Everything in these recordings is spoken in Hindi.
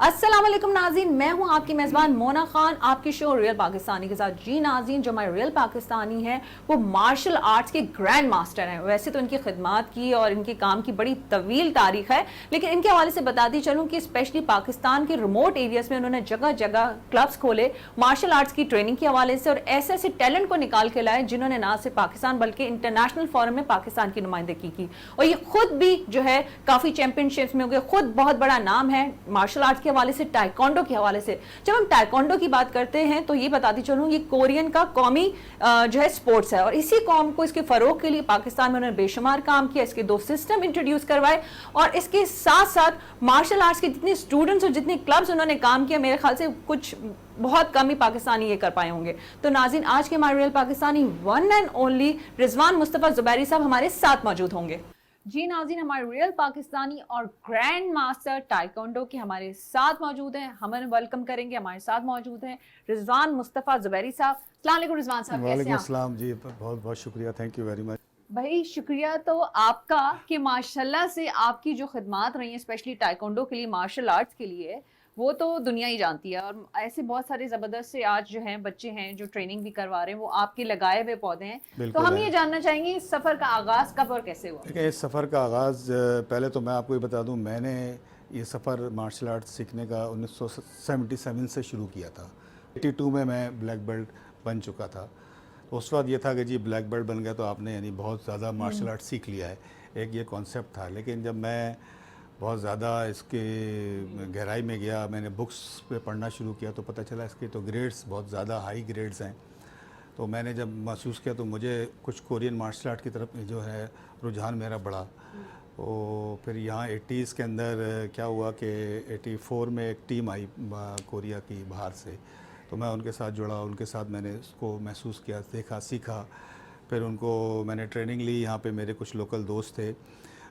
अस्सलाम वालेकुम नाज़रीन, मैं हूं आपकी मेज़बान मोना खान आपकी शो रियल पाकिस्तानी के साथ। जी नाज़रीन, जो हमारे रियल पाकिस्तानी हैं वो मार्शल आर्ट्स के ग्रैंड मास्टर हैं। वैसे तो इनकी खिदमत की और इनके काम की बड़ी तवील तारीख है, लेकिन इनके हवाले से बताती चलूँ कि स्पेशली पाकिस्तान के रिमोट एरियाज़ में उन्होंने जगह जगह क्लब्स खोले मार्शल आर्ट्स की ट्रेनिंग के हवाले से, और ऐसे ऐसे टैलेंट को निकाल के लाए जिन्होंने ना सिर्फ पाकिस्तान बल्कि इंटरनेशनल फोरम में पाकिस्तान की नुमाइंदगी की। और ये खुद भी जो है काफ़ी चैंपियनशिप्स में हो गए, खुद बहुत बड़ा नाम है मार्शल आर्ट्स के हवाले से, टाइकोंडो के हवाले से। जब हम टाइकोंडो की बात करते हैं तो ये बताती चलूं ये कोरियन का कौमी जो है स्पोर्ट्स है, और इसी कौम को इसके फरोग के लिए पाकिस्तान में उन्होंने बेशुमार काम किया, इसके 2 सिस्टम इंट्रोड्यूस करवाए, और इसके साथ साथ मार्शल आर्ट्स के जितने स्टूडेंट्स और जितने क्लब्स उन्होंने काम किया, मेरे ख्याल से कुछ बहुत कम ही पाकिस्तानी ये कर पाए होंगे। तो नाज़रीन, आज के हमारे real Pakistani one and only Rizwan Mustafa Zubairi साहब हमारे साथ मौजूद होंगे। जी नाज़रीन, हमारे रियल पाकिस्तानी और ग्रैंड मास्टर टाइकोंडो के हमारे साथ मौजूद हैं। हमें वेलकम करेंगे, हमारे साथ मौजूद हैं रिजवान मुस्तफ़ा ज़ुबैरी साहब। अस्सलाम वालेकुम रिजवान साहब, कैसे हैं? वालेकुम अस्सलाम जी, बहुत बहुत शुक्रिया, थैंक यू वेरी मच। भाई शुक्रिया तो आपका कि माशाल्लाह से आपकी जो खिदमात रही हैं स्पेशली टाइकोंडो के लिए, मार्शल आर्ट्स के लिए, वो तो दुनिया ही जानती है। और ऐसे बहुत सारे ज़बरदस्त से आज जो हैं बच्चे हैं जो ट्रेनिंग भी करवा रहे हैं, वो आपके लगाए हुए पौधे हैं। तो हम ये जानना चाहेंगे इस सफ़र का आगाज़ कब और कैसे हुआ? देखिए, इस सफ़र का आगाज़ पहले तो मैं आपको ये बता दूं, मैंने ये सफ़र मार्शल आर्ट्स सीखने का 1977 से शुरू किया था। 82 में मैं ब्लैक बेल्ट बन चुका था। तो उस वक्त ये था कि जी ब्लैक बेल्ट बन गया तो आपने यानी बहुत ज़्यादा मार्शल आर्ट्स सीख लिया है, एक ये कॉन्सेप्ट था। लेकिन जब मैं बहुत ज़्यादा इसके गहराई में गया, मैंने बुक्स पे पढ़ना शुरू किया, तो पता चला इसके तो ग्रेड्स बहुत ज़्यादा हाई ग्रेड्स हैं। तो मैंने जब महसूस किया तो मुझे कुछ कोरियन मार्शल आर्ट की तरफ जो है रुझान मेरा बढ़ा। तो फिर यहाँ 80s के अंदर क्या हुआ कि 84 में एक टीम आई कोरिया की बाहर से, तो मैं उनके साथ जुड़ा, उनके साथ मैंने इसको महसूस किया, देखा, सीखा। फिर उनको मैंने ट्रेनिंग ली। यहाँ पे मेरे कुछ लोकल दोस्त थे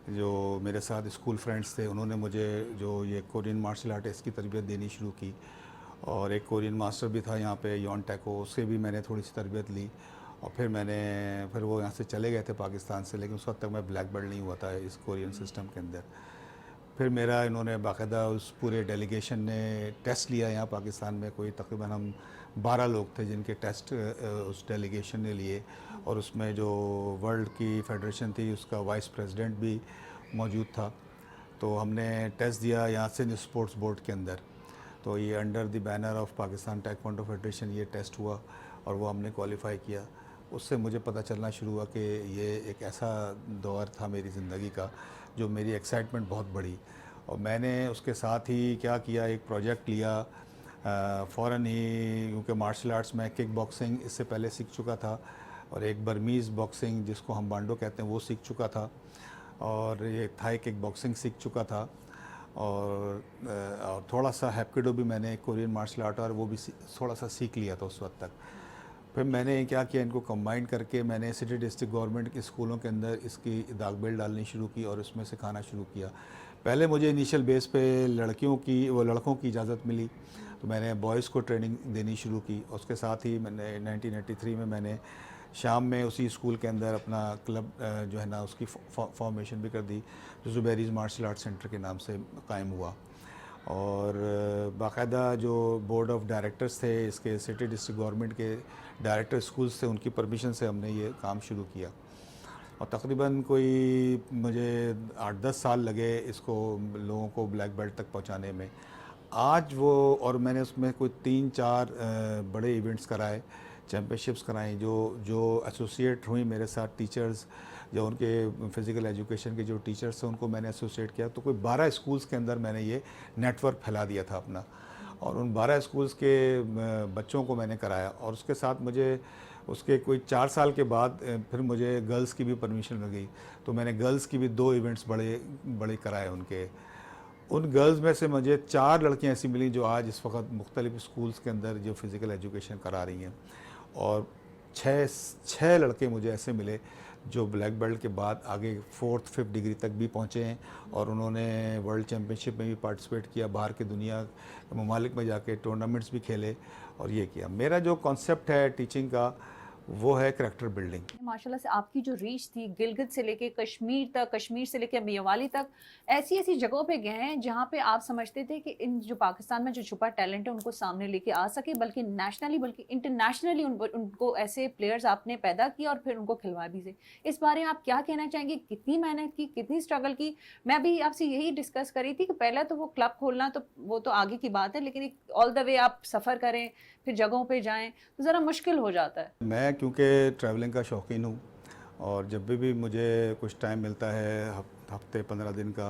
जो मेरे साथ स्कूल फ्रेंड्स थे, उन्होंने मुझे जो ये कोरियन मार्शल आर्ट है इसकी तरबियत देनी शुरू की। और एक कोरियन मास्टर भी था यहाँ पे यॉन टैको, उससे भी मैंने थोड़ी सी तरबियत ली। और फिर वो यहाँ से चले गए थे पाकिस्तान से, लेकिन उस वक्त तक मैं ब्लैक बेल्ट नहीं हुआ था इस कोरियन सिस्टम के अंदर। फिर मेरा इन्होंने बाकायदा उस पूरे डेलीगेशन ने टेस्ट लिया यहाँ पाकिस्तान में। कोई तकरीबन हम 12 लोग थे जिनके टेस्ट उस डेलीगेशन ने लिए, और उसमें जो वर्ल्ड की फेडरेशन थी उसका वाइस प्रेसिडेंट भी मौजूद था। तो हमने टेस्ट दिया यहाँ से स्पोर्ट्स बोर्ड के अंदर। तो ये under the banner of Pakistan taekwondo federation ये टेस्ट हुआ और वो हमने क्वालिफाई किया। उससे मुझे पता चलना शुरू हुआ कि ये एक ऐसा दौर था मेरी ज़िंदगी का जो मेरी एक्साइटमेंट बहुत बढ़ी। और मैंने उसके साथ ही क्या किया, एक प्रोजेक्ट लिया फ़ौरन ही, क्योंकि मार्शल आर्ट्स में किक बॉक्सिंग इससे पहले सीख चुका था, और एक बर्मीज़ बॉक्सिंग जिसको हम बांडो कहते हैं वो सीख चुका था, और ये थाई किक बॉक्सिंग सीख चुका था, और थोड़ा सा हैप्किडो भी मैंने कोरियन मार्शल आर्ट और वो भी थोड़ा सा सीख लिया था उस वक्त तक। फिर मैंने क्या किया, इनको कंबाइन करके मैंने सिटी डिस्ट्रिक्ट गवर्नमेंट के स्कूलों के अंदर इसकी दाग बेल्ट डालनी शुरू की और उसमें सिखाना शुरू किया। पहले मुझे इनिशियल बेस पे लड़कों की इजाज़त मिली, तो मैंने बॉयज़ को ट्रेनिंग देनी शुरू की। उसके साथ ही मैंने 1983 में मैंने शाम में उसी स्कूल के अंदर अपना क्लब जो है ना उसकी फॉर्मेशन भी कर दी, जो ज़ुबैरीज़ मार्शल आर्ट सेंटर के नाम से कायम हुआ। और बाकायदा जो बोर्ड ऑफ डायरेक्टर्स थे इसके सिटी डिस्ट्रिक्ट गवर्नमेंट के डायरेक्टर स्कूल्स थे, उनकी परमिशन से हमने ये काम शुरू किया। और तकरीबन कोई मुझे 8-10 साल लगे इसको लोगों को ब्लैक बेल्ट तक पहुंचाने में। आज वो, और मैंने उसमें कोई 3-4 बड़े इवेंट्स कराए, चैम्पियनशिप्स कराई, जो एसोसिएट हुई मेरे साथ टीचर्स, जो उनके फ़िज़िकल एजुकेशन के जो टीचर्स थे उनको मैंने एसोसिएट किया। तो कोई 12 स्कूल्स के अंदर मैंने ये नेटवर्क फैला दिया था अपना, और उन 12 स्कूल्स के बच्चों को मैंने कराया। और उसके साथ मुझे उसके कोई 4 साल के बाद फिर मुझे गर्ल्स की भी परमिशन मिल गई, तो मैंने गर्ल्स की भी 2 इवेंट्स बड़े कराए उनके। उन गर्ल्स में से मुझे 4 लड़कियां ऐसी मिली जो आज इस वक्त मुख्तलिफ स्कूल्स के अंदर जो फ़िज़िकल एजुकेशन करा रही हैं, और 6 लड़के मुझे ऐसे मिले जो ब्लैक बेल्ट के बाद आगे 4th 5th डिग्री तक भी पहुँचे हैं, और उन्होंने वर्ल्ड चैम्पियनशिप में भी पार्टिसिपेट किया, बाहर के दुनिया के ममालिक में जाके टूर्नामेंट्स भी खेले और ये किया। मेरा जो कॉन्सेप्ट है टीचिंग का वो है करैक्टर बिल्डिंग। माशाल्लाह से आपकी जो रीच थी गिलगित से लेके कश्मीर तक, कश्मीर से लेके मियावाली तक, ऐसी-ऐसी जगहों पे गए हैं जहाँ पे आप समझते थे कि इन जो पाकिस्तान में जो छुपा टैलेंट है उनको सामने लेके आ सके, बल्कि नेशनली बल्कि इंटरनेशनली उनको ऐसे प्लेयर्स आपने पैदा किया और फिर उनको खिलवा भी से। इस बारे में आप क्या कहना चाहेंगे? कितनी मेहनत की, कितनी स्ट्रगल की? मैं भी आपसे यही डिस्कस कर रही थी कि पहले तो वो क्लब खोलना तो वो तो आगे की बात है, लेकिन एक ऑल द वे आप सफ़र करें, फिर जगहों पे जाएँ, तो ज़रा मुश्किल हो जाता है। मैं क्योंकि ट्रैवलिंग का शौकीन हूँ और जब भी मुझे कुछ टाइम मिलता है हफ्ते 15 दिन का,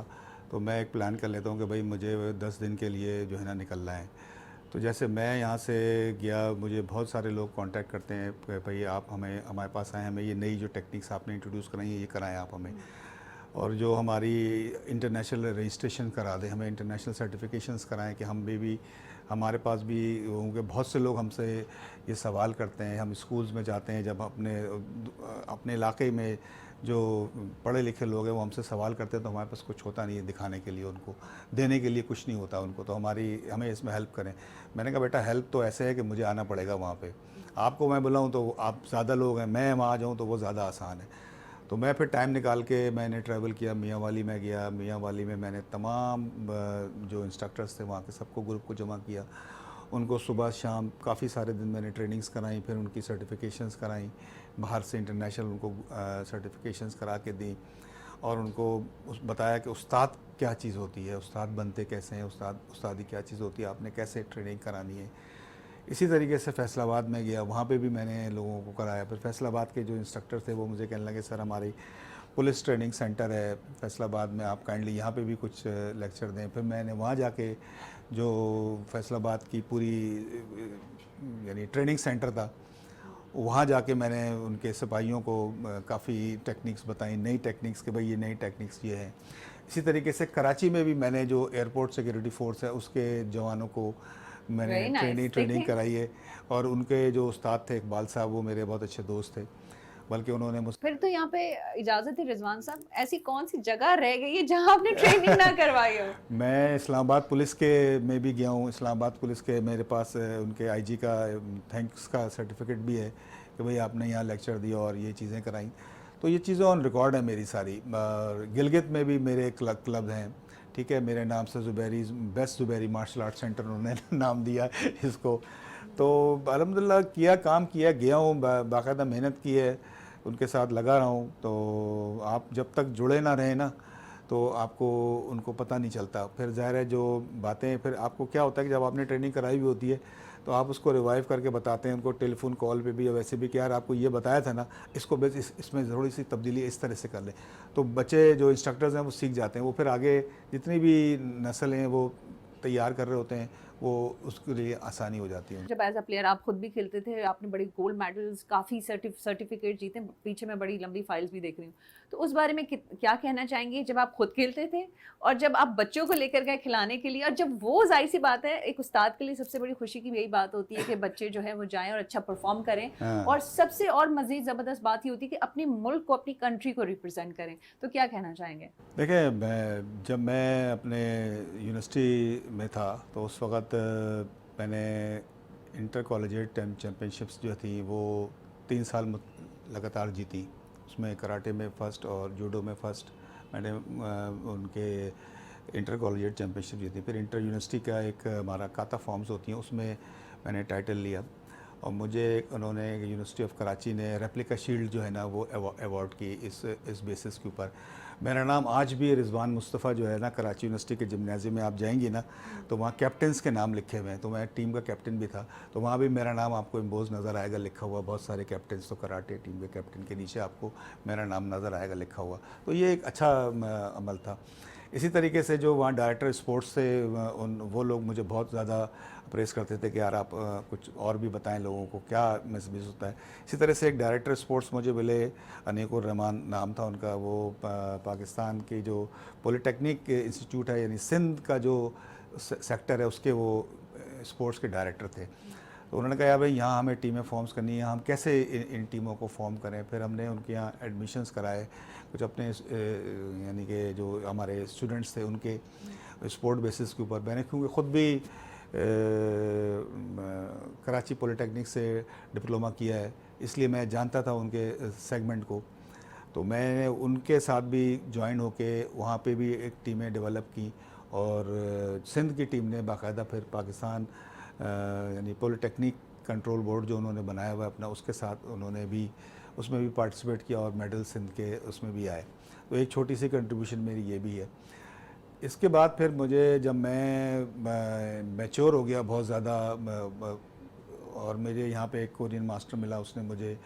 तो मैं एक प्लान कर लेता हूँ कि भाई मुझे 10 दिन के लिए जो है ना निकलना है। तो जैसे मैं यहाँ से गया, मुझे बहुत सारे लोग कांटेक्ट करते हैं कि भाई आप हमारे पास आएँ, हमें ये नई जो टेक्निक्स आपने इंट्रोड्यूस कराई हैं ये कराएँ आप हमें, और जो हमारी इंटरनेशनल रजिस्ट्रेशन करा दें, हमें इंटरनेशनल सर्टिफिकेशंस कराएं कि हम भी हमारे पास भी होंगे। बहुत से लोग हमसे ये सवाल करते हैं, हम स्कूल्स में जाते हैं जब अपने अपने इलाके में जो पढ़े लिखे लोग हैं वो हमसे सवाल करते हैं, तो हमारे पास कुछ होता नहीं है दिखाने के लिए, उनको देने के लिए कुछ नहीं होता उनको, तो हमें इसमें हेल्प करें। मैंने कहा बेटा हेल्प तो ऐसे है कि मुझे आना पड़ेगा वहाँ पे, आपको मैं बुलाऊँ तो आप ज़्यादा लोग हैं, मैं वहाँ आ जाऊँ तो वो ज़्यादा आसान है। तो मैं फिर टाइम निकाल के मैंने ट्रैवल किया, मियांवाली में गया। मियांवाली में मैंने तमाम जो इंस्ट्रक्टर्स थे वहाँ के सबको ग्रुप को जमा किया, उनको सुबह शाम काफ़ी सारे दिन मैंने ट्रेनिंग्स कराई, फिर उनकी सर्टिफिकेशंस कराई, बाहर से इंटरनेशनल उनको सर्टिफिकेशंस करा के दी, और उनको बताया कि उस्ताद क्या चीज़ होती है, उस्ताद बनते कैसे हैं, उस्तादी क्या चीज़ होती है, आपने कैसे ट्रेनिंग करानी है। इसी तरीके से फैसलाबाद में गया, वहाँ पे भी मैंने लोगों को कराया। फिर फैसलाबाद के जो इंस्ट्रक्टर थे वो मुझे कहने लगे सर हमारी पुलिस ट्रेनिंग सेंटर है फैसलाबाद में, आप काइंडली यहाँ पे भी कुछ लेक्चर दें। फिर मैंने वहाँ जाके जो फैसलाबाद की पूरी यानी ट्रेनिंग सेंटर था, वहाँ जाके मैंने उनके सिपाहियों को काफ़ी टेक्निक्स बताई, नई टेक्निक्स कि भाई ये नई टेक्निक्स ये हैं। इसी तरीके से कराची में भी मैंने जो एयरपोर्ट सिक्योरिटी फोर्स है उसके जवानों को मैंने वेरी नाइस। ट्रेनिंग देखिए, कराई है, और उनके जो उस्ताद थे इकबाल साहब, वो मेरे बहुत अच्छे दोस्त थे, बल्कि उन्होंने मुझ फिर तो यहाँ पे इजाज़त है रिजवान साहब, ऐसी कौन-सी जगह रह गई है जहाँ आपने ट्रेनिंग ना करवाई हो? मैं इस्लामाबाद पुलिस के में भी गया हूँ। इस्लामाबाद पुलिस के मेरे पास उनके आईजी का थैंक्स का सर्टिफिकेट भी है कि भाई आपने यहाँ लेक्चर दिया और ये चीज़ें कराई। तो ये चीज़ें ऑन रिकॉर्ड है मेरी सारी। गिलगित में भी मेरे क्लब हैं, ठीक है, मेरे नाम से Zubairi, best Zubairi martial art centre उन्होंने नाम दिया इसको। तो अल्हम्दुलिल्लाह किया, काम किया, गया हूँ, बाकायदा मेहनत की है, उनके साथ लगा रहा हूँ। तो आप जब तक जुड़े ना रहें ना, तो आपको उनको पता नहीं चलता। फिर ज़ाहिर है जो बातें, फिर आपको क्या होता है कि जब आपने ट्रेनिंग कराई भी होती है तो आप उसको रिवाइव करके बताते हैं उनको टेलीफोन कॉल पे भी या वैसे भी कि यार आपको ये बताया था ना, इसको बस इसमें थोड़ी सी तब्दीली इस तरह से कर लें। तो बच्चे जो इंस्ट्रक्टर्स हैं वो सीख जाते हैं, वो फिर आगे जितनी भी नस्ल हैं वो तैयार कर रहे होते हैं, वो उसके लिए आसानी हो जाती है। जब एज़ अ प्लेयर आप खुद भी खेलते थे, आपने बड़ी गोल्ड मेडल्स, काफ़ी सर्टिफिकेट जीते, पीछे मैं बड़ी लंबी फाइल्स भी देख रही हूँ। तो उस बारे में क्या कहना चाहेंगे जब आप खुद खेलते थे और जब आप बच्चों को लेकर गए खिलाने के लिए, और जब वो ज़ाहिर-सी बात है एक उस्ताद के लिए सबसे बड़ी खुशी की यही बात होती है कि बच्चे जो हैं वो जाएँ और अच्छा परफ़ॉर्म करें, हाँ, और सबसे और मज़ीद ज़बरदस्त बात ये होती है कि अपने मुल्क को, अपनी कंट्री को रिप्रेज़ेंट करें। तो क्या कहना चाहेंगे? देखिए जब मैं अपने यूनिवर्सिटी में था तो उस वक़्त मैंने इंटर कॉलेजिएट चैम्पियनशिप्स जो थी वो 3 साल लगातार जीती। उसमें कराटे में फ़र्स्ट और जूडो में फ़र्स्ट। मैंने उनके इंटर कॉलेजिएट चैम्पियनशिप जीती। फिर इंटर यूनिवर्सिटी का एक हमारा काता फॉर्म्स होती हैं, उसमें मैंने टाइटल लिया, और मुझे उन्होंने यूनिवर्सिटी ऑफ कराची ने रेप्लिका शील्ड जो है ना वो अवार्ड की इस बेसिस के ऊपर। मेरा नाम आज भी रिजवान मुस्तफ़ा जो है ना, कराची यूनिवर्सिटी के जिम्नाजियम में आप जाएंगी ना तो वहाँ कैप्टन्स के नाम लिखे हुए हैं, तो मैं टीम का कैप्टन भी था, तो वहाँ भी मेरा नाम आपको इम्पोज नज़र आएगा लिखा हुआ। बहुत सारे कैप्टन्स, तो कराटे टीम के कैप्टन के नीचे आपको मेरा नाम नज़र आएगा लिखा हुआ। तो ये एक अच्छा अमल था। इसी तरीके से जो वहाँ डायरेक्टर स्पोर्ट्स थे वो लोग मुझे बहुत ज़्यादा प्रेस करते थे कि यार आप कुछ और भी बताएं लोगों को क्या महसूस होता है। इसी तरह से एक डायरेक्टर स्पोर्ट्स मुझे मिले, अनीकुर रहमान नाम था उनका, वो पाकिस्तान की जो पॉलिटेक्निक इंस्टीट्यूट है यानी सिंध का जो सेक्टर है उसके वो स्पोर्ट्स के डायरेक्टर थे। तो उन्होंने कहा यार भाई यहाँ हमें टीमें फॉर्म्स करनी है, हम कैसे इन टीमों को फॉर्म करें। फिर हमने उनके यहाँ एडमिशन्स कराए, कुछ अपने यानी कि जो हमारे स्टूडेंट्स थे उनके स्पोर्ट बेसिस के ऊपर। मैंने क्योंकि ख़ुद भी कराची पॉलिटेक्निक से डिप्लोमा किया है, इसलिए मैं जानता था उनके सेगमेंट को। तो मैंने उनके साथ भी ज्वाइन होके वहाँ पे भी एक टीमें डेवलप की, और सिंध की टीम ने बाकायदा फिर पाकिस्तान यानी पॉलिटेक्निक कंट्रोल बोर्ड जो उन्होंने बनाया हुआ है अपना, उसके साथ उन्होंने भी उसमें भी पार्टिसिपेट किया और मेडल सिंध के उसमें भी आए। तो एक छोटी सी कंट्रीब्यूशन मेरी ये भी है। इसके बाद फिर मुझे जब मैं मैच्योर हो गया बहुत ज़्यादा, और मेरे यहाँ पे एक कोरियन मास्टर मिला, उसने मुझे,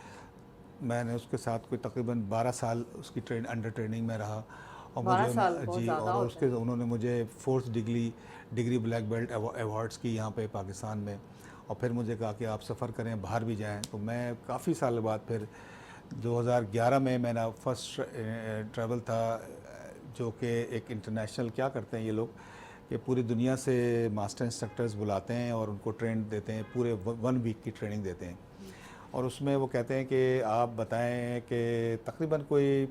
मैंने उसके साथ कोई तकरीबन 12 साल उसकी अंडर ट्रेनिंग में रहा, और 12 मुझे साल बहुत जी, ज़्यादा और होता उसके है। उन्होंने मुझे 4th degree black belt awards की यहाँ पे पाकिस्तान में, और फिर मुझे कहा कि आप सफ़र करें, बाहर भी जाएं। तो मैं काफ़ी साल बाद फिर 2011 में मेरा फर्स्ट ट्रैवल था, जो कि एक इंटरनेशनल, क्या करते हैं ये लोग कि पूरी दुनिया से मास्टर इंस्ट्रक्टर्स बुलाते हैं और उनको ट्रेन देते हैं, पूरे 1 वीक की ट्रेनिंग देते हैं। और उसमें वो कहते हैं कि आप बताएं कि तकरीबन कोई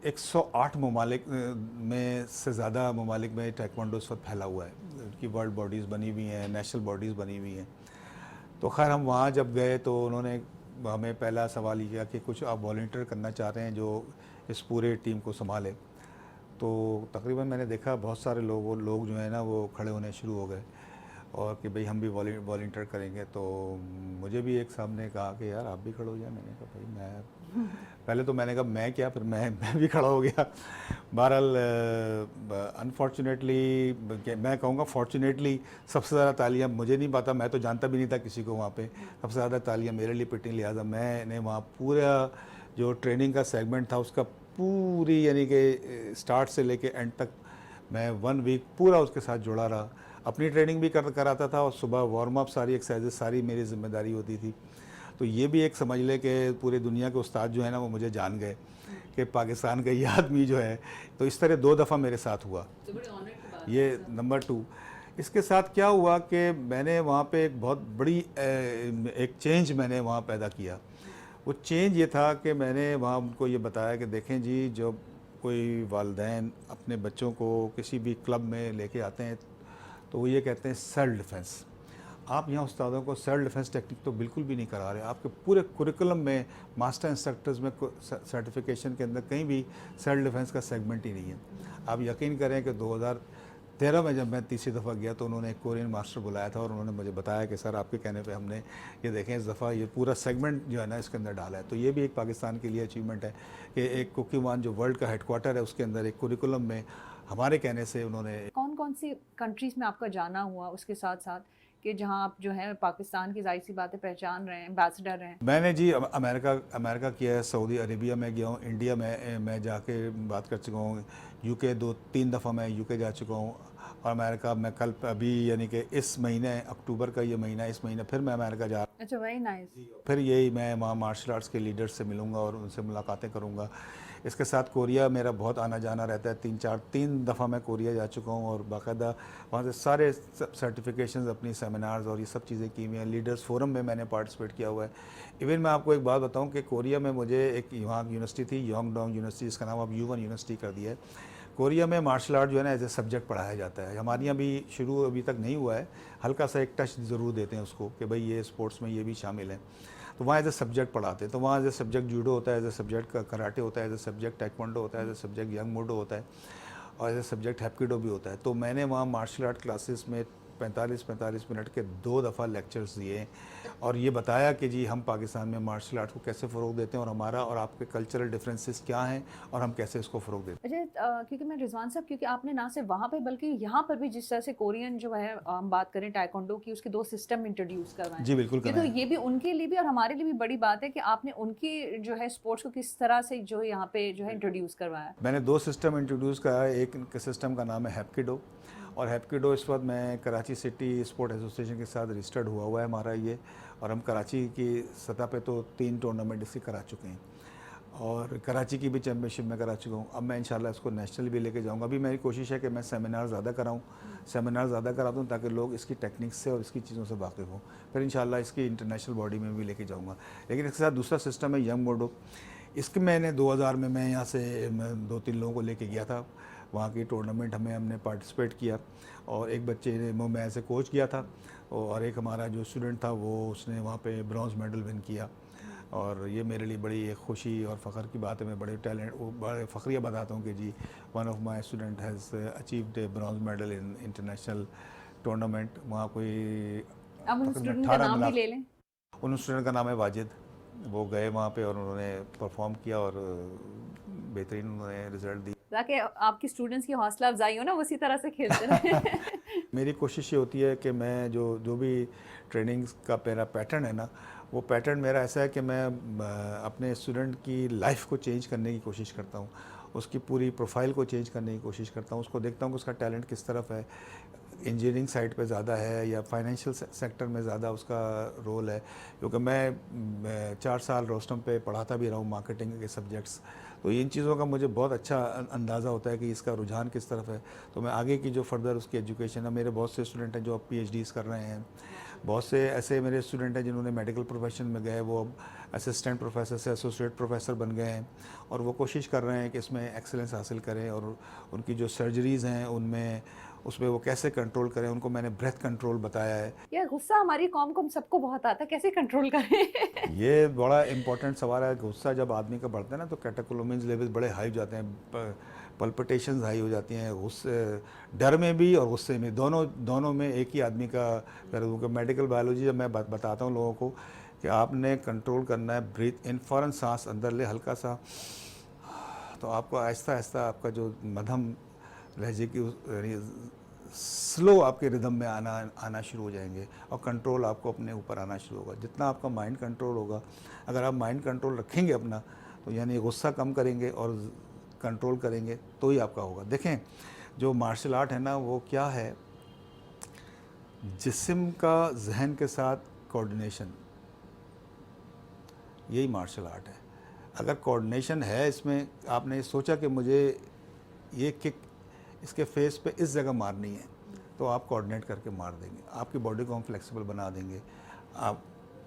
108 ममालिक में से ज़्यादा ममालिक में taekwondo इस वक्त फैला हुआ है, उनकी वर्ल्ड बॉडीज़ बनी हुई हैं, नेशनल बॉडीज़ बनी हुई हैं। तो खैर हम वहाँ जब गए तो उन्होंने हमें पहला सवाल ये किया कि कुछ आप वॉलंटियर करना चाहते हैं जो इस पूरे टीम को संभाले। तो तकरीबन मैंने देखा बहुत सारे लोग जो है ना वो खड़े होने शुरू हो गए, और कि भाई हम भी वॉलंटियर करेंगे। तो मुझे भी एक साहब ने कहा कि यार आप भी खड़े हो जाए। मैंने कहा भाई मैं पहले तो मैंने कहा मैं क्या, फिर मैं भी खड़ा हो गया। बहरहाल अनफॉर्चुनेटली, मैं कहूँगा फॉर्चुनेटली, सबसे ज़्यादा तालियां मुझे नहीं पता, मैं तो जानता भी नहीं था किसी को वहाँ पे, सबसे ज़्यादा तालियां मेरे लिए पिटी। लिहाजा मैंने वहाँ पूरा जो ट्रेनिंग का सेगमेंट था उसका पूरी यानी कि स्टार्ट से लेके एंड तक मैं 1 वीक पूरा उसके साथ जुड़ा रहा। अपनी ट्रेनिंग भी कराता था, और सुबह वार्म अप सारी एक्सरसाइजेज सारी मेरी जिम्मेदारी होती थी। तो ये भी एक समझ ले कि पूरी दुनिया के उस्ताद जो है ना वो मुझे जान गए कि पाकिस्तान का ये आदमी जो है। तो इस तरह 2 दफ़ा मेरे साथ हुआ, तो बड़ी ऑनर की बात ये नंबर 2। इसके साथ क्या हुआ कि मैंने वहाँ पे एक बहुत बड़ी एक चेंज मैंने वहाँ पैदा किया। वो चेंज ये था कि मैंने वहाँ उनको ये बताया कि देखें जी, जब कोई वालिदैन अपने बच्चों को किसी भी क्लब में लेके आते हैं तो वो ये कहते हैं सेल्फ डिफेंस। आप यहाँ उस्तादों को सेल्फ डिफेंस टेक्निक तो बिल्कुल भी नहीं करा रहे। आपके पूरे कुरिकुलम में मास्टर इंस्ट्रक्टर्स में सर्टिफिकेशन के अंदर कहीं भी सेल्फ डिफेंस का सेगमेंट ही नहीं है। आप यकीन करें कि 2013 में जब मैं तीसरी दफ़ा गया तो उन्होंने एक कोरियन मास्टर बुलाया था, और उन्होंने मुझे बताया कि सर आपके कहने पे हमने ये देखें इस दफ़ा ये पूरा सेगमेंट जो है ना इसके अंदर डाला है। तो ये भी एक पाकिस्तान के लिए अचीवमेंट है कि एक कुकीवान जो वर्ल्ड का हेडक्वार्टर है उसके अंदर एक कुरिकुलम में हमारे कहने से उन्होंने। कौन कौन सी कंट्रीज़ में आपका जाना हुआ उसके साथ साथ कि जहाँ आप जो है पाकिस्तान की ज़ाहिर सी बातें पहचान रहे हैं, एम्बेसडर हैं? मैंने जी अमेरिका किया है, सऊदी अरेबिया में गया हूँ, इंडिया में मैं जाके बात कर चुका हूँ, यूके 2-3 दफ़ा मैं यूके जा चुका हूँ, और अमेरिका में कल अभी यानी कि इस महीने अक्टूबर का ये महीना, इस महीने फिर मैं अमेरिका जा रहा हूँ। अच्छा, वेरी नाइस। फिर यही मैं वहाँ मार्शल आर्ट्स के लीडर्स से मिलूँगा और उनसे मुलाकातें करूँगा। इसके साथ कोरिया मेरा बहुत आना जाना रहता है, 3 दफ़ा मैं कोरिया जा चुका हूँ, और बाकायदा वहाँ से सारे सर्टिफिकेशंस अपनी सेमिनार्स और ये सब चीज़ें की हुई हैं। लीडर्स फोरम में मैंने पार्टिसिपेट किया हुआ है। इवन मैं आपको एक बात बताऊँ कि कोरिया में मुझे एक वहाँ यूनिवर्सिटी थी, योंगडोंग यूनिवर्सिटी, इसका नाम अब U1 यूनिवर्सिटी कर दिया है। कोरिया में मार्शल आर्ट जो है ना एज ए सब्जेक्ट पढ़ाया जाता है। हमारे यहाँ भी शुरू अभी तक नहीं हुआ है, हल्का सा एक टच ज़रूर देते हैं उसको कि भाई ये स्पोर्ट्स में ये भी शामिल है। तो वहाँ एज ए सब्जेक्ट पढ़ाते हैं। तो वहाँ एज ए सब्जेक्ट जूडो होता है, एज ए सब्जेक्ट कराटे होता है, एज ए सब्जेक्ट taekwondo होता है, एज ए सब्जेक्ट यंग मोडो होता है, और एज ए सब्जेक्ट हैप्किडो भी होता है। तो मैंने वहाँ मार्शल आर्ट क्लासेस में 45 मिनट के 2 दफ़ा लेक्चर्स दिए, और ये बताया कि जी हम पाकिस्तान में मार्शल आर्ट को कैसे फ़रोग देते हैं, और हमारा और आपके कल्चरल डिफरेंसेस क्या हैं, और हम कैसे इसको फ़रोग देते हैं। अच्छा, क्योंकि मैं रिजवान साहब, क्योंकि आपने ना सिर्फ वहाँ पे बल्कि यहाँ पर भी जिस तरह से कोरियन जो है हम बात करें टाइकोंडो की, उसके 2 सिस्टम इंट्रोड्यूस करवाए। जी बिल्कुल ये तो कराएं। ये भी उनके लिए भी और हमारे लिए भी बड़ी बात है कि आपने उनकी जो है स्पोर्ट्स को किस तरह से जो है यहाँ पे जो है इंट्रोड्यूस करवाया। मैंने 2 सिस्टम इंट्रोड्यूस करा है। एक सिस्टम का नाम है हैप्किडो, और हैप्किडो इस वक्त मैं कराची सिटी स्पोर्ट एसोसिएशन के साथ रजिस्टर्ड हुआ है हमारा ये, और हम कराची की सतह पे तो 3 टूर्नामेंट इसके करा चुके हैं, और कराची की भी चैम्पियनशिप में करा चुका हूँ। अब मैं इंशाल्लाह इसको नेशनल भी लेके जाऊँगा। अभी मेरी कोशिश है कि मैं सेमिनार ज़्यादा कराऊँ, सेमिनार ज़्यादा करा दूँ ताकि लोग इसकी टेक्निक्स से और इसकी चीज़ों से वाकिफ़ हों। फिर इंशाल्लाह इसकी इंटरनेशनल बॉडी में भी लेके जाऊँगा। लेकिन इसके साथ दूसरा सिस्टम है यंग मोडो। इसके मैंने 2000 में मैं यहाँ से 2-3 लोगों को लेके गया था वहाँ की टूर्नामेंट हमने पार्टिसिपेट किया, और एक बच्चे ने वो मैं एज ए कोच किया था, और एक हमारा जो स्टूडेंट था वो उसने वहाँ पे ब्रॉन्ज मेडल विन किया। और ये मेरे लिए बड़ी एक खुशी और फ़ख्र की बात है। मैं बड़े फ़ख्रिया बताता हूँ कि जी one of my student has achieved a bronze medal in international tournament. वहाँ कोई अब उन तकरीबन स्टूडेंट का 18 नाम भी मिला। ले लें। उन स्टूडेंट का नाम है वाजिद। वो गए वहाँ पे और उन्होंने परफॉर्म किया और बेहतरीन उन्होंने रिज़ल्ट दी। ताकि आपकी स्टूडेंट्स की हौसला अफजाई हो ना, वो उसी तरह से खेलते रहे। मेरी कोशिश ये होती है कि मैं जो जो भी ट्रेनिंग्स का मेरा पैटर्न है ना, वो पैटर्न मेरा ऐसा है कि मैं अपने स्टूडेंट की लाइफ को चेंज करने की कोशिश करता हूँ, उसकी पूरी प्रोफाइल को चेंज करने की कोशिश करता हूँ, उसको देखता हूँ कि उसका टैलेंट किस तरफ है, इंजीनियरिंग साइड पे ज़्यादा है या फाइनेंशियल सेक्टर में ज़्यादा उसका रोल है। क्योंकि मैं 4 साल रोस्टम पे पढ़ाता भी रहा हूँ मार्केटिंग के सब्जेक्ट्स, तो इन चीज़ों का मुझे बहुत अच्छा अंदाज़ा होता है कि इसका रुझान किस तरफ है। तो मैं आगे की जो फर्दर उसकी एजुकेशन है, मेरे बहुत से स्टूडेंट हैं जो अब PhDs कर रहे हैं, बहुत से ऐसे मेरे स्टूडेंट हैं जिन्होंने मेडिकल प्रोफेशन में गए, वो अब असिस्टेंट प्रोफेसर से एसोसिएट प्रोफेसर बन गए हैं, और वो कोशिश कर रहे हैं कि इसमें एक्सेलेंस हासिल करें, और उनकी जो सर्जरीज़ हैं उनमें उसमें वो कैसे कंट्रोल करें। उनको मैंने ब्रेथ कंट्रोल बताया है। यार गुस्सा हमारी कौम को हम सबको बहुत आता है, कैसे कंट्रोल करें? ये बड़ा इंपॉर्टेंट सवाल है। गुस्सा जब आदमी का बढ़ता है ना तो कैटेकोलोमिन्स लेवल बड़े हाई हो जाते हैं, पल्पिटेशंस हाई हो जाती हैं, गुस्से डर में भी और गुस्से में, दोनों में एक ही आदमी का क्योंकि मेडिकल बायोलॉजी जब मैं बताता हूँ लोगों को कि आपने कंट्रोल करना है, ब्रीथ इन, फ़ौरन सांस अंदर ले हल्का सा, तो आपको आहिस्ता आहिस्ता आपका जो मध्यम लहजे की स्लो आपके रिदम में आना शुरू हो जाएंगे, और कंट्रोल आपको अपने ऊपर आना शुरू होगा। जितना आपका माइंड कंट्रोल होगा, अगर आप माइंड कंट्रोल रखेंगे अपना, तो यानी गुस्सा कम करेंगे और कंट्रोल करेंगे तो ही आपका होगा। देखें, जो मार्शल आर्ट है ना, वो क्या है, जिस्म का जहन के साथ कोऑर्डिनेशन, यही मार्शल आर्ट है। अगर कोऑर्डिनेशन है इसमें, आपने सोचा कि मुझे ये किक इसके फेस पे इस जगह मारनी है, तो आप कोऑर्डिनेट करके मार देंगे, आपकी बॉडी को हम फ्लेक्सिबल बना देंगे आप,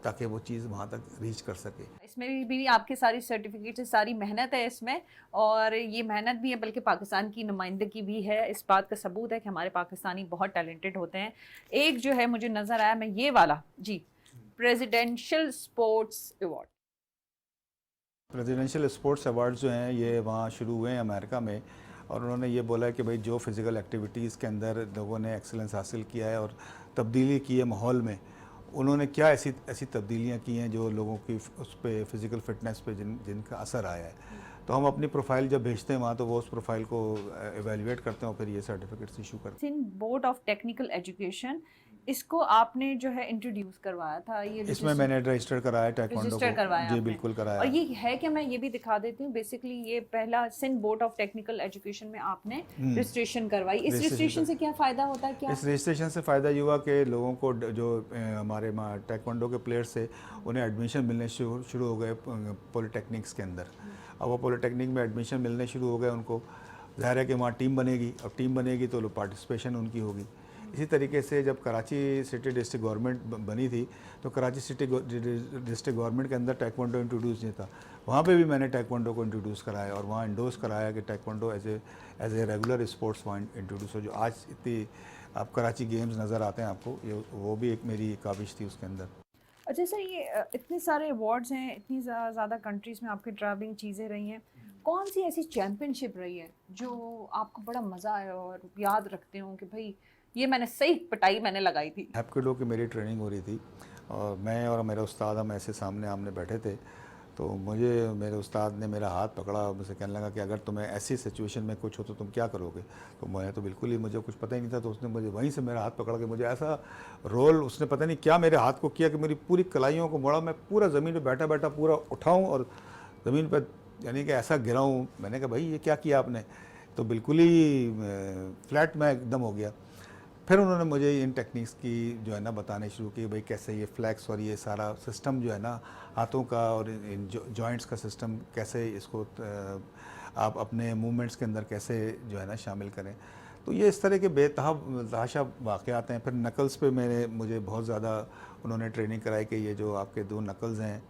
ताकि वो चीज़ वहाँ तक रीच कर सके। इसमें भी आपकी सारी सर्टिफिकेट है, सारी मेहनत है इसमें, और ये मेहनत भी है बल्कि पाकिस्तान की नुमाइंदगी भी है। इस बात का सबूत है कि हमारे पाकिस्तानी बहुत टैलेंटेड होते हैं। एक जो है मुझे नज़र आया, मैं ये वाला जी, presidential sports award. Presidential sports awards जो हैं ये वहाँ शुरू हुए हैं अमेरिका में, और उन्होंने ये बोला कि भाई जो फिज़िकल एक्टिविटीज़ के अंदर लोगों ने एक्सेलेंस हासिल किया है और तब्दीली की है माहौल में, उन्होंने क्या ऐसी तब्दीलियाँ की हैं जो लोगों की उस पर फ़िज़िकल फ़िटनेस पे जिनका असर आया है। तो हम अपनी प्रोफाइल जब भेजते हैं वहाँ, तो वो उस प्रोफाइल को एवेलुएट करते हैं और फिर ये सर्टिफिकेट्स इशू करते हैं। Sindh board of technical education, इसको आपने जो है इंट्रोड्यूस करवाया था, ये इसमें मैंने रजिस्टर कराया टाइक्वांडो रजिस्टर को। करवाया जी आपने। बिल्कुल कराया। और ये है कि मैं ये भी दिखा देती हूँ, बेसिकली ये पहला Sindh board of technical education में आपने रजिस्ट्रेशन करवाई। इस रजिस्ट्रेशन से क्या फ़ायदा होता है? क्या इस रजिस्ट्रेशन से फ़ायदा ये हुआ कि लोगों को जो हमारे टाइक्वांडो के प्लेयर्स थे, उन्हें एडमिशन मिलने शुरू हो गए पॉलिटेक्निक्स के अंदर। अब वो पॉलिटेक्निक में एडमिशन मिलने शुरू हो गए उनको, ज़ाहिर है कि वहाँ टीम बनेगी, अब टीम बनेगी तो पार्टिसिपेशन उनकी होगी। इसी तरीके से जब कराची सिटी डिस्ट्रिक्ट गवर्नमेंट बनी थी, तो कराची सिटी डिस्ट्रिक्ट गवर्नमेंट के अंदर टाइक्वांडो इंट्रोड्यूस नहीं था, वहाँ पे भी मैंने टाइक्वांडो को इंट्रोड्यूस कराया और वहाँ इंडोर्स कराया कि taekwondo as a regular sports वहाँ इंट्रोड्यूस हो। जो आज इतनी आप कराची गेम्स नज़र आते हैं आपको, ये वो भी एक मेरी काविश थी उसके अंदर। अच्छा सर, ये इतने सारे अवार्ड्स हैं, इतनी ज़्यादा कंट्रीज़ में आपकी ट्रैवलिंग चीज़ें रही हैं, कौन सी ऐसी चैम्पियनशिप रही है जो आपको बड़ा मज़ा आया और याद रखते हो कि भाई ये मैंने सही पिटाई मैंने लगाई थी? हैप्किडो की मेरी ट्रेनिंग हो रही थी और मैं और मेरा उस्ताद हम ऐसे सामने आमने बैठे थे, तो मुझे मेरे उस्ताद ने मेरा हाथ पकड़ा, मुझसे कहने लगा कि अगर तुम्हें ऐसी सिचुएशन में कुछ हो तो तुम क्या करोगे। तो मैं तो बिल्कुल ही, मुझे कुछ पता ही नहीं था, तो उसने मुझे वहीं से मेरा हाथ पकड़ के मुझे ऐसा रोल, उसने पता नहीं क्या मेरे हाथ को किया कि मेरी पूरी कलाइयों को मोड़ा, मैं पूरा ज़मीन पर बैठा बैठा पूरा उठाऊँ और ज़मीन पर यानी कि ऐसा गिराऊँ। मैंने कहा भाई ये क्या किया आपने, तो बिल्कुल ही फ्लैट में एकदम हो गया। फिर उन्होंने मुझे इन टेक्निक्स की जो है ना बताने शुरू की, भाई कैसे ये फ्लैक्स और ये सारा सिस्टम जो है ना हाथों का और इन जॉइंट्स का सिस्टम, कैसे इसको आप अपने मूवमेंट्स के अंदर कैसे जो है ना शामिल करें। तो ये इस तरह के बेतहाशा वाक़यात हैं। फिर नकल्स पे मुझे बहुत ज़्यादा उन्होंने ट्रेनिंग कराई कि ये जो आपके 2 नकल्स हैं,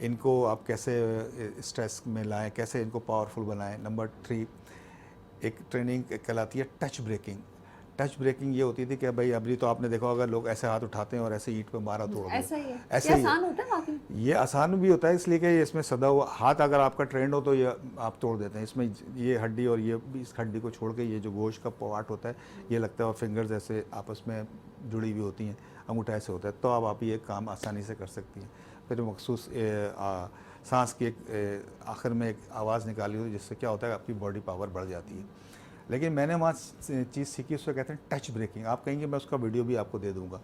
इनको आप कैसे स्ट्रेस में लाएँ, कैसे इनको पावरफुल बनाएँ। नंबर 3, एक ट्रेनिंग कहलाती है टच ब्रेकिंग। टच ब्रेकिंग ये होती थी कि भाई अभी तो आपने देखा होगा लोग ऐसे हाथ उठाते हैं और ऐसे ईंट पे मारा तोड़ दिया। ऐसा ही है, ऐसे ये ही है। आसान होता है वाकई। ये आसान भी होता है इसलिए कि इसमें सदा हुआ हाथ अगर आपका ट्रेंड हो तो ये आप तोड़ देते हैं। इसमें ये हड्डी और ये इस हड्डी को छोड़ के ये जो गोश्त का पार्ट होता है ये लगता है, और फिंगर्स ऐसे आपस में जुड़ी हुई होती हैं, अंगूठा ऐसे होता है, तो अब ये काम आसानी से कर सकती हैं। फिर मखसूस सांस की एक आखिर में एक आवाज़ निकाली हुई जिससे क्या होता है आपकी बॉडी पावर बढ़ जाती है। लेकिन मैंने वहाँ चीज़ सीखी, उसको कहते हैं टच ब्रेकिंग। आप कहेंगे मैं उसका वीडियो भी आपको दे दूँगा।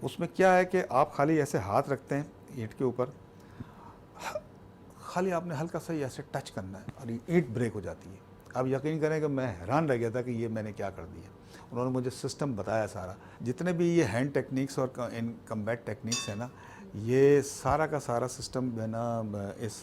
उसमें क्या है कि आप खाली ऐसे हाथ रखते हैं ईंट के ऊपर, खाली आपने हल्का सा ही ऐसे टच करना है और ईंट ब्रेक हो जाती है। आप यकीन करें कि मैं हैरान रह गया था कि ये मैंने क्या कर दिया। उन्होंने मुझे सिस्टम बताया सारा, जितने भी ये हैंड टेक्निक्स और इन कम्बैट टेक्निक्स है ना, ये सारा का सारा सिस्टम है ना इस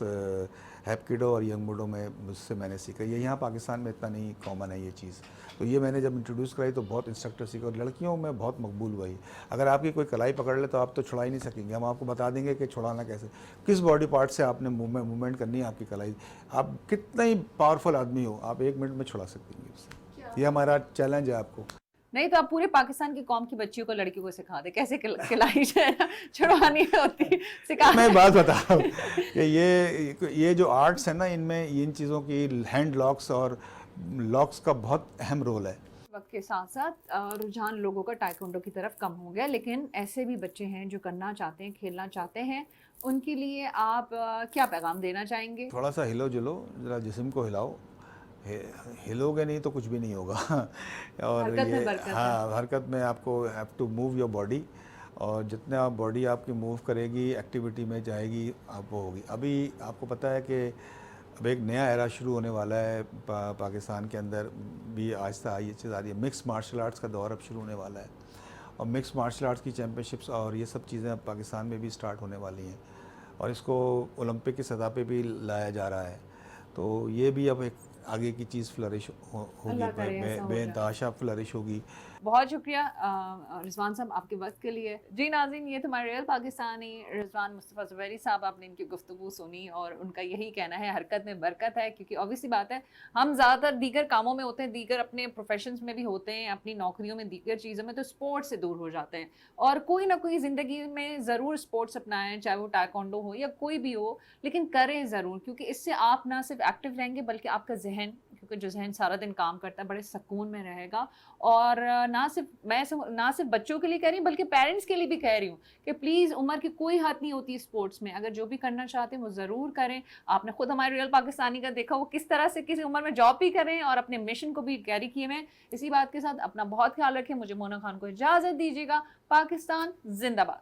हैप्किडो और यंग बूडो में मुझसे मैंने सीखा। ये यहाँ पाकिस्तान में इतना नहीं कॉमन है ये चीज़। तो ये मैंने जब इंट्रोड्यूस कराई तो बहुत इंस्ट्रक्टर सीखे और लड़कियों में बहुत मकबूल हुआ। अगर आपकी कोई कलाई पकड़ ले तो आप तो छुड़ा ही नहीं सकेंगे। हम आपको बता देंगे कि छुड़ाना कैसे, किस बॉडी पार्ट से आपने मूवमेंट करनी है आपकी कलाई। आप कितना ही पावरफुल आदमी हो, आप 1 मिनट में छुड़ा सकेंगे उससे। ये हमारा चैलेंज है आपको। नहीं तो आप पूरे पाकिस्तान की कौम की बच्चियों को, लड़कियों को सिखा दे कैसे खिलाई छुड़वानी होती, सिखा। मैं बात बता रहा हूँ कि ये जो आर्ट्स है ना, इनमें इन चीज़ों की हैंड लॉक्स और लॉक्स का बहुत अहम रोल है। वक्त के साथ साथ रुझान लोगों का टाइकोंडो की तरफ कम हो गया, लेकिन ऐसे भी बच्चे हैं जो करना चाहते हैं, खेलना चाहते हैं। उनके लिए आप क्या पैगाम देना चाहेंगे? थोड़ा सा हिलो जुलो, ज़रा जिस्म को हिलाओ। हिलोगे नहीं तो कुछ भी नहीं होगा। और हरकत में ये बरकत है। हाँ, हरकत में आपको have to move your body, और जितने आप बॉडी आपकी मूव करेगी, एक्टिविटी में जाएगी, आप वो होगी। अभी आपको पता है कि अब एक नया एरा शुरू होने वाला है पाकिस्तान के अंदर भी। आहिस्ता ये चीज़ आ रही है, मिक्स मार्शल आर्ट्स का दौर अब शुरू होने वाला है, और मिक्स मार्शल आर्ट्स की चैम्पियनशिप्स और ये सब चीज़ें अब पाकिस्तान में भी स्टार्ट होने वाली हैं, और इसको ओलंपिक की सतह पे भी लाया जा रहा है। तो ये भी अब एक आगे की चीज़ फ्लरिश होगी, बेतहाशा फ्लरिश होगी। बहुत शुक्रिया रिजवान साहब आपके वक्त के लिए। जी नाज़रीन, ये हमारे रियल पाकिस्तानी रिजवान मुस्तफ़ा ज़ुबैरी साहब, आपने इनकी गुफ्तगू सुनी और उनका यही कहना है हरकत में बरकत है, क्योंकि ऑब्वियसली बात है हम ज़्यादातर दीगर कामों में होते हैं, दीगर अपने प्रोफेशंस में भी होते हैं, अपनी नौकरियों में, दीगर चीज़ों में, तो स्पोर्ट्स से दूर हो जाते हैं। और कोई ना कोई ज़िंदगी में ज़रूर स्पोर्ट्स अपनाएं, चाहे वो टाइकोंडो हो या कोई भी हो, लेकिन करें ज़रूर, क्योंकि इससे आप ना सिर्फ एक्टिव रहेंगे बल्कि आपका जहन, क्योंकि जो जहन सारा दिन काम करता है, बड़े सुकून में रहेगा। और ना सिर्फ बच्चों के लिए कह रही हूँ बल्कि पेरेंट्स के लिए भी कह रही हूँ कि प्लीज़ उम्र की कोई हद नहीं होती स्पोर्ट्स में। अगर जो भी करना चाहते हैं वो ज़रूर करें। आपने खुद हमारे रियल पाकिस्तानी का देखा, वो किस तरह से किसी उम्र में जॉब भी करें और अपने मिशन को भी कैरी किए में। इसी बात के साथ अपना बहुत ख्याल रखें। मुझे मोना खान को इजाज़त दीजिएगा। पाकिस्तान जिंदाबाद।